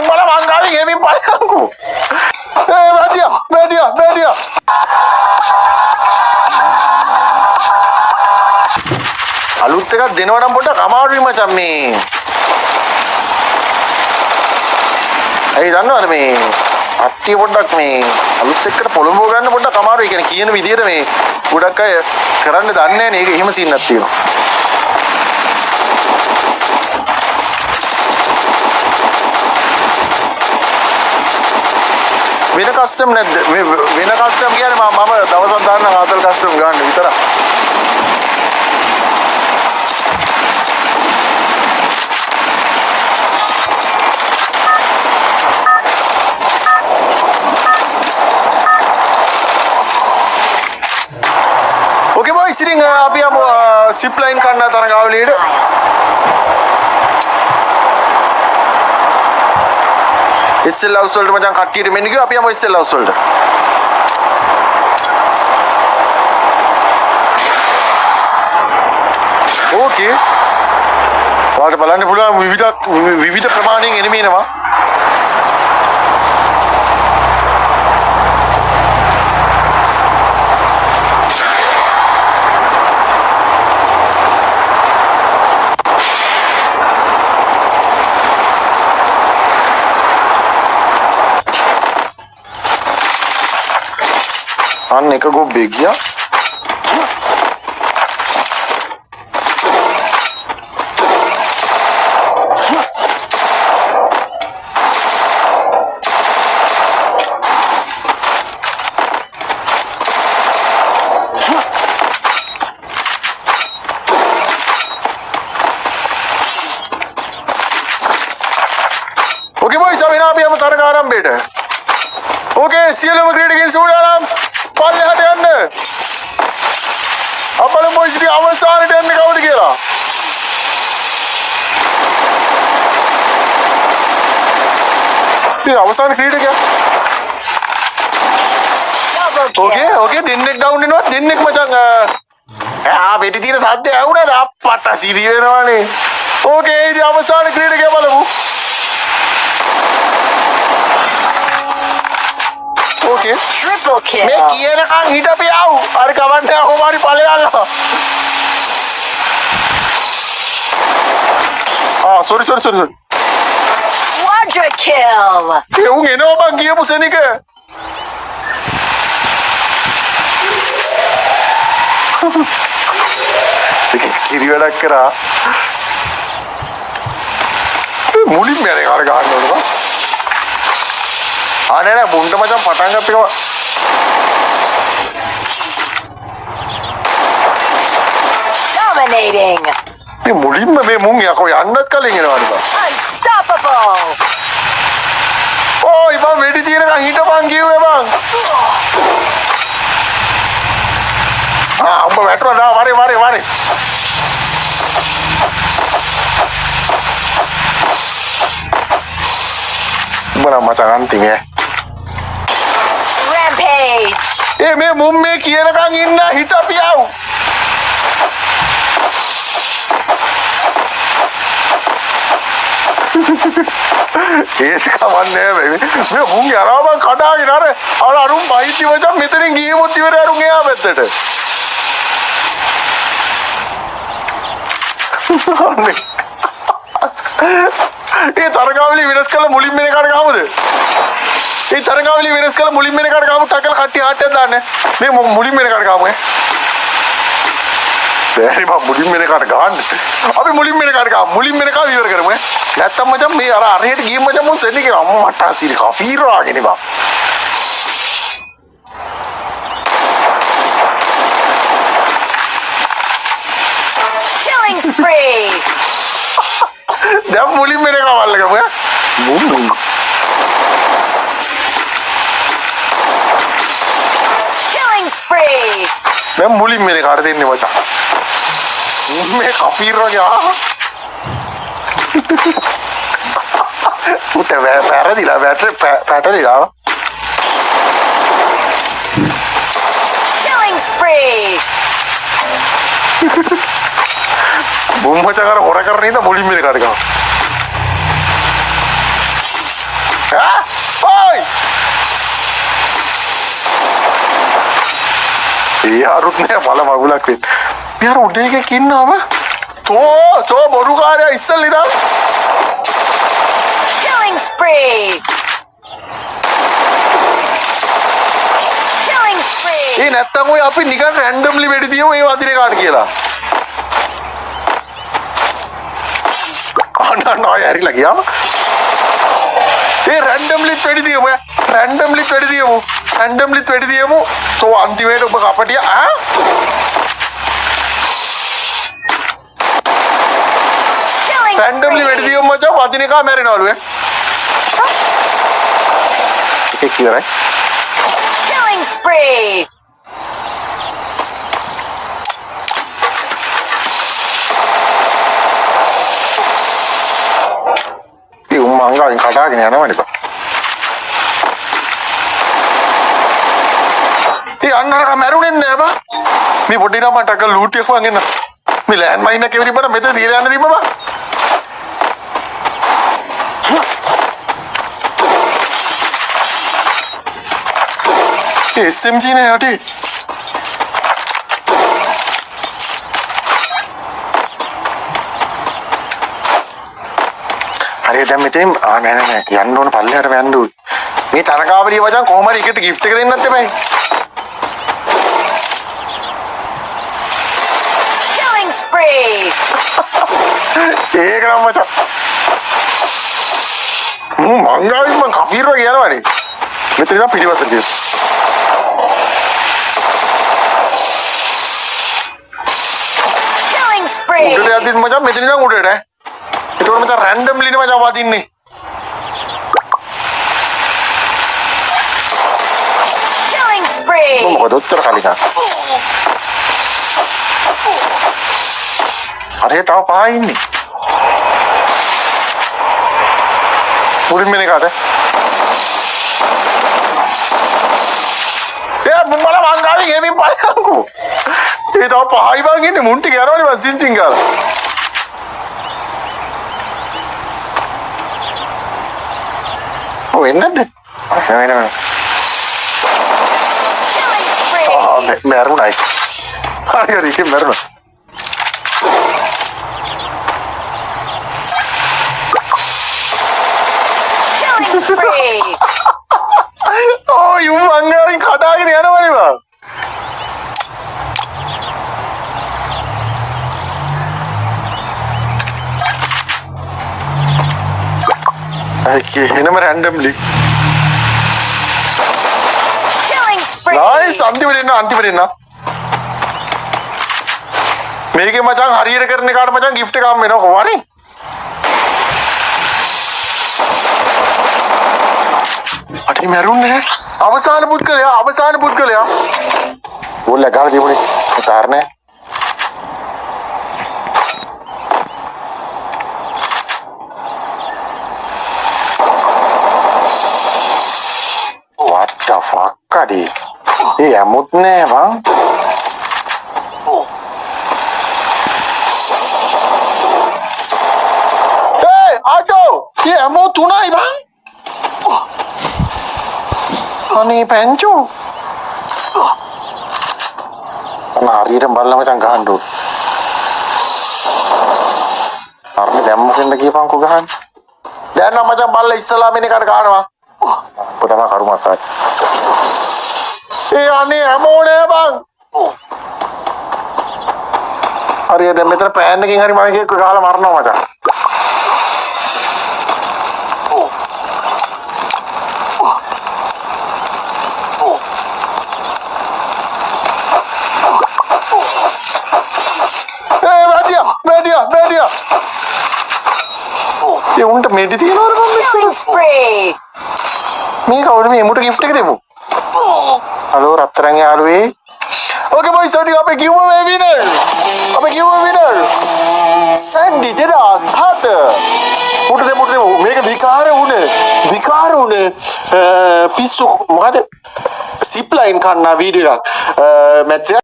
malah manggali ngemi paling aku. Media. අලුත් එකක් දෙනවා නම් පොඩ්ඩක් අමාරුයි මචං මේ. ඇයි දන්නවද මේ අට්ටිය පොඩ්ඩක් මේ අලුත් එක්කට පොළඹව ගන්න පොඩ්ඩක් අමාරුයි. කියන්නේ කියන විදිහට මේ ගොඩක් අය කරන්න දන්නේ නැහැ නේ. ඒක එහෙම සීන්නක් තියෙනවා. වෙන කස්ටම් නැද්ද? වෙන කස්ටම් කියන්නේ මම දවසක් දාන්න 4 කස්ටම් ගන්න විතරක්. Okay boys, ඉතින් අපි යමු zip line කන්න තරගාවලියට. ඉස්සෙල්ලා හවුස් වලට මචං කට්ටියට මෙන්න ගියා. අපි යමු ඉස්සෙල්ලා හවුස් වලට. ඕකේ. ඔයාලට බලන්න පුළුවන් විවිධ ප්‍රමාණයෙන් එනිමි එනවා. අන්න එක ගොබ්බේ ගියා. Okay boys, අපි යමු තරග ආරම්භයට. Okay, සියලුම ක්‍රීඩකයන් සූදානම්. පල්ලෙහාට යන්න. අපල boys ඉතින් අවසානට යන්නේ කවුද කියලා. ඉතින් අවසාන ක්‍රීඩකයා. Okay, දෙන්නෙක් ඩවුන් වෙනවා. දෙන්නෙක් මචං පිටි තියෙන සද්ද ඇහුණාද? අප්පට සිරි වෙනවනේ. Okay, ඉතින් අවසාන ක්‍රීඩකයා බලමු. Okay. Triple kill. මේ කියනකන් හිටපියව. හරි කවන්න කොහොමරි ඵලයල්ලා. sorry. Quadra kill. ඒ උන් එනවා බං ගියපු සෙනික. ඒක කිරි වැඩක් කරා. මුලින්ම යන්නේ කාර ගන්න ඕනද? නෑ මුන්ට මචං පටන් ගත්ත එකම Dominating. මේ මුලින්ම මේ මුන් යකෝ යන්නත් කලින් එනවනේ බං. Unstoppable. ඕයි බං වෙඩි තියනකන් හිටපන් කිව්වේ බං. උඹ වැටුණා වරේ. උඹ නම් මචං අන්තිමේ. Rampage. මේ මුම් මේ කියනකන් ඉන්න හිටපියව. ඒක කවන්නේ මේ මුන් යනවා බං කඩාගෙන අර අරුන් බයිටි මචං මෙතනින් ගියමුත් ඉවර අරුන් එහා පැත්තට. ඒ තරගාවලිය වෙනස් කළ මුලින්ම එන කාට ගහමුද? ඒ තරගාවලිය වෙනස් කළ මුලින්ම එන කාට ගහමු ටකල් කට්ටිය හට්ටයක් දාන්න. මේ මුලින්ම එන කාට ගහමු බෑරි බං මුලින්ම එන කාට ගහන්න. අපි මුලින්ම එන කාට ගහමු. මුලින්ම එන කා ඉවර කරමු නැත්තම් මචං මේ අර අරහෙට ගිහින් මචං මුන් සෙන්නේ කියලා අම්මට අසිරි කෆීරාගෙන බං. Killing spree. දැන් මුලින්ම එන කා වල්ලගමු මුන්. Killing spree. දැන් මුලින්ම එන කාට දෙන්නේ මචං. මේ කෆීරාගේ උට වැරදිලා පැටලිලා. Killing spree. මුම්මච කර හොර කරන ඉඳ මුලින්ම එන කාට ගහමු. අරුත් නෑ බල මගුලක් වෙන්න. මෙයාර උඩ එකක ඉන්නවම. තෝ බොරුකාරයා ඉස්සෙල්ලා ඉඳන්. Killing spree. Killing spree. ඒ නැත්තම් ඔය අපි නිකන් රැන්ඩම්ලි වෙඩි දියමු ඒ වදිනේ කාට කියලා. අන්න ඔය ඇරිලා ගියාම. ඒ රැන්ඩම්ලි වෙඩි දියමු. රැන්ඩම්ලි වෙඩි දියමු. රැන්ඩම්ලි වෙඩි දියමු. තෝ අන්තිමේට ඔබ කපටිය රැන්ඩම්ලි වෙඩි දියමු මචං වදිනේ කා මැරෙනවලු ඒක ඉවරයි. Killing spree. ඒ උම්මංගාවෙන් කඩාගෙන යනවනේ බා. ඒ අන්නරක මැරුණේ නෑ බා. මේ පොඩි ළමට අක ලූට් එක වංගෙන්න. මේ ලෑන්ඩ් මයින් එක ඉවරි බඩ මෙතන තියලා යන්න දීපා බා. SMG නෑ යටි. හරි දැන් මෙතනින් නෑ යන්න ඕන පල්ලෙහාට යන්න ඕනේ. මේ තරකාවලිය වචන් කොහොම හරි එකට gift එක දෙන්නත් එපයි. Killing spree. ඒක නම් මචං. මංගාවින් මං කපීරුව කියනවනේ. මෙතන ඉඳන් පිටිපස්සට ගියා. Killing spree. උඩට යද්දිත් මචං මෙතන ඉඳන් උඩට ඈ. ඒතකොට මචං රැන්ඩම්ලි නේ මචං වදින්නේ. Killing spree. මොකද උත්තර කලින් අරේ තව පහයි ඉන්නේ. මුලින්ම නේ කාට? මල මංගාවේ ගෙමින් පලයන්කෝ. ඒ තව පහයි බං ඉන්නේ මුන් ටික යනවනේ මං සින්චින් ගාලා. ඔය එන්නද? Killing spree. මැරුණයි. හරි ඒක මැරුණා. Killing spree. ඕ යු මංගාවෙන් කඩාගෙන යනවනේ බං. එහෙනම රැන්ඩම්ලි. Killing spree. නයිස් අන්තිමට එන්න. මේකේ මචං හරියට කරන එකට මචං gift එකක් හම්බ වෙනවා කොහොමරි. අටි මැරුන්නේ අවසාන පුද්ගලයා. ඕල්ල ගාන දීමුනේ. තාරනේ. What the fuck අඩි. ඒ යමුත් නෑ බං. ये एमो तुनाई बang අනේ පැංචු හරියට බලලා මචං ගහන්න ඕන. අරනේ දැම්මකින්ද කියපන්කෝ ගහන්න. දැන් නම් මචං බල්ලා ඉස්සලාම එන එකට ගහනවා. පුතම කරුමක් ආයි. ඒ අනේ එමෝ නේ බං. හරියට මෙතන පෑන් එකකින් හරි මම එක ගහලා මරනවා මචං. media. ये उन्ट मेडी थी ना Killing spree. मी कौन मी मुटे गिफ्ट के देबो हेलो रत्तरंगे आलुए ओके भाई सर आप गिव अवे विनर सैंडी तेरा साथ मुटे दे මේක විකාර උනේ පිස්සු මොකද සිප් ලයින් කන්නා වීඩියෝ එකක් මැච්